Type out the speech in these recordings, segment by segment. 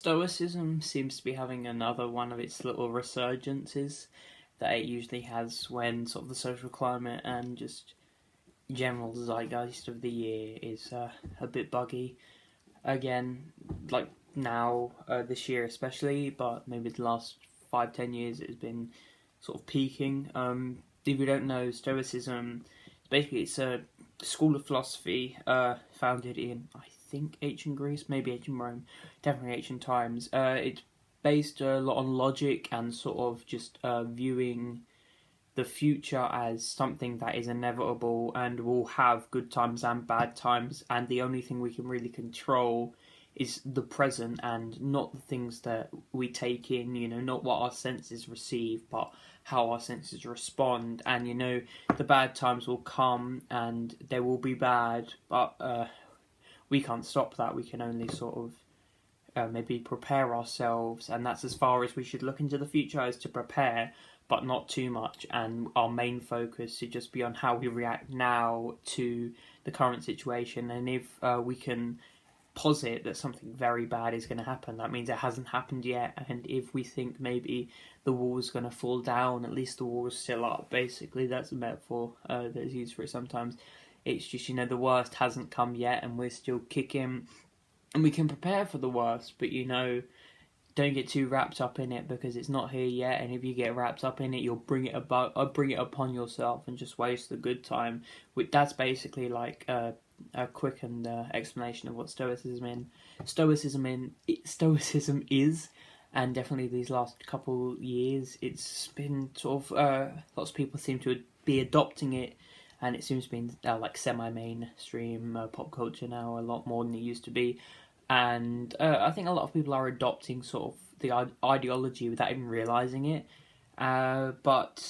Stoicism seems to be having another one of its little resurgences that it usually has when sort of the social climate and just general zeitgeist of the year is a bit buggy. Again, like now, this year especially, but maybe the last 5-10 years it has been sort of peaking. If you don't know, Stoicism, basically it's a school of philosophy founded in, I think, ancient Greece, maybe ancient Rome, definitely ancient times. It's based a lot on logic and sort of just viewing the future as something that is inevitable and will have good times and bad times, and the only thing we can really control is the present and not the things that we take in, not what our senses receive, but how our senses respond. And, the bad times will come and they will be bad, but we can't stop that. We can only sort of maybe prepare ourselves, and that's as far as we should look into the future, as to prepare, but not too much, and our main focus should just be on how we react now to the current situation. And if we can posit that something very bad is going to happen, that means it hasn't happened yet. And if we think maybe the wall is going to fall down, at least the wall is still up. Basically, that's a metaphor that is used for it sometimes. It's just, the worst hasn't come yet and we're still kicking, and we can prepare for the worst, but don't get too wrapped up in it, because it's not here yet. And if you get wrapped up in it, you'll bring it upon yourself and just waste the good time. That's basically like a quickened explanation of what Stoicism is. And definitely these last couple years, it's been sort of lots of people seem to be adopting it, and it seems to be like semi-mainstream pop culture now, a lot more than it used to be. And I think a lot of people are adopting sort of the ideology without even realising it. But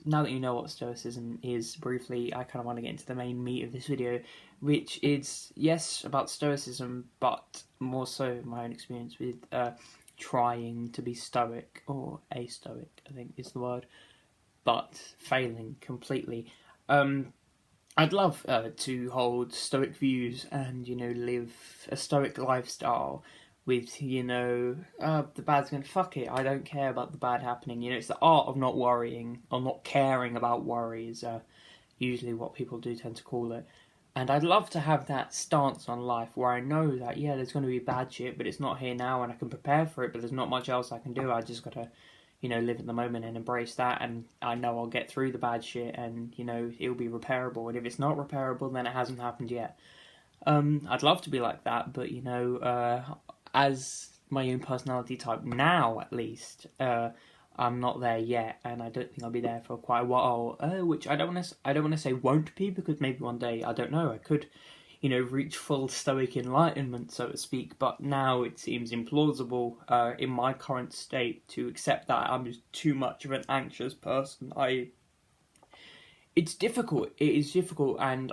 now that you know what Stoicism is, briefly, I kind of want to get into the main meat of this video, which is, yes, about Stoicism, but more so my own experience with trying to be Stoic, or astoic, I think is the word, but failing completely. I'd love to hold Stoic views and, live a Stoic lifestyle with, the bad's going to fuck it. I don't care about the bad happening. It's the art of not worrying, or not caring about worry is usually what people do tend to call it. And I'd love to have that stance on life where I know that, there's going to be bad shit, but it's not here now and I can prepare for it, but there's not much else I can do. I just got to live in the moment and embrace that, and I know I'll get through the bad shit, and, it'll be repairable, and if it's not repairable, then it hasn't happened yet. I'd love to be like that, but, as my own personality type now, at least, I'm not there yet, and I don't think I'll be there for quite a while, which I don't want to say won't be, because maybe one day, I don't know, I could reach full Stoic enlightenment, so to speak, but now it seems implausible in my current state to accept that I'm just too much of an anxious person. It's difficult, it is difficult, and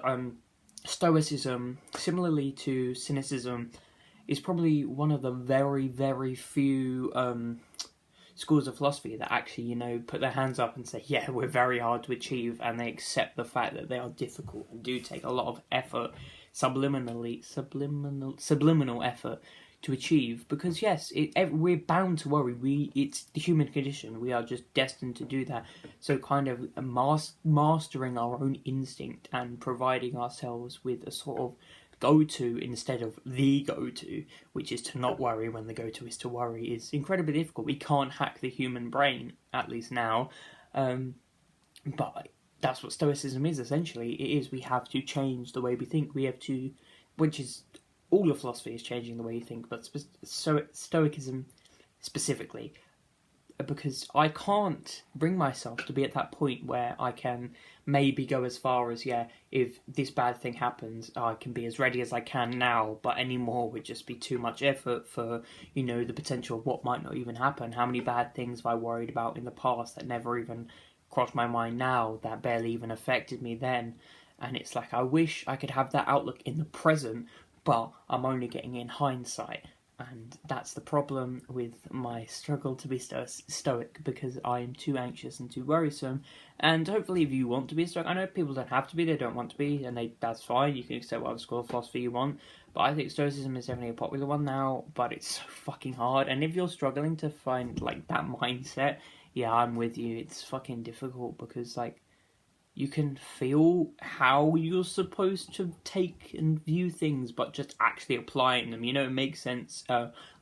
Stoicism, similarly to cynicism, is probably one of the very, very few schools of philosophy that actually, put their hands up and say, yeah, we're very hard to achieve, and they accept the fact that they are difficult and do take a lot of effort, subliminal effort to achieve, because yes, we're bound to worry. It's the human condition. We are just destined to do that. So kind of mastering our own instinct and providing ourselves with a sort of go-to instead of the go-to, which is to not worry when the go-to is to worry, is incredibly difficult. We can't hack the human brain, at least now, but that's what Stoicism is, essentially. It is, we have to change the way we think. We have to, which is, all of philosophy is changing the way you think, but Stoicism specifically, because I can't bring myself to be at that point where I can maybe go as far as, if this bad thing happens, I can be as ready as I can now, but any more would just be too much effort for, the potential of what might not even happen. How many bad things have I worried about in the past that never even crossed my mind now, that barely even affected me then? And it's like, I wish I could have that outlook in the present, but I'm only getting in hindsight. And that's the problem with my struggle to be stoic, because I am too anxious and too worrisome. And hopefully if you want to be a stoic, I know people don't have to be, they don't want to be, and that's fine, you can accept whatever school of philosophy you want, But I think stoicism is definitely a popular one now, but it's so fucking hard. And if you're struggling to find like that mindset, yeah, I'm with you. It's fucking difficult because like you can feel how you're supposed to take and view things, but just actually applying them, it makes sense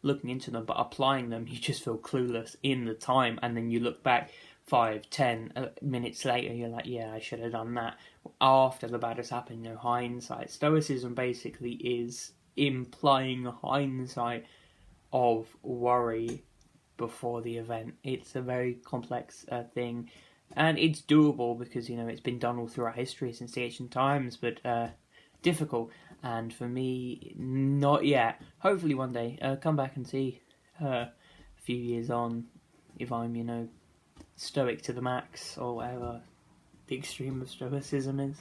looking into them, but applying them, you just feel clueless in the time, and then you look back 5-10 minutes later, you're like, yeah, I should have done that after the bad has happened. Hindsight. Stoicism basically is implying hindsight of worry before the event. It's a very complex thing, and it's doable because it's been done all throughout history since the ancient times, but difficult. And for me, not yet. Hopefully one day, come back and see a few years on if I'm stoic to the max or whatever the extreme of stoicism is.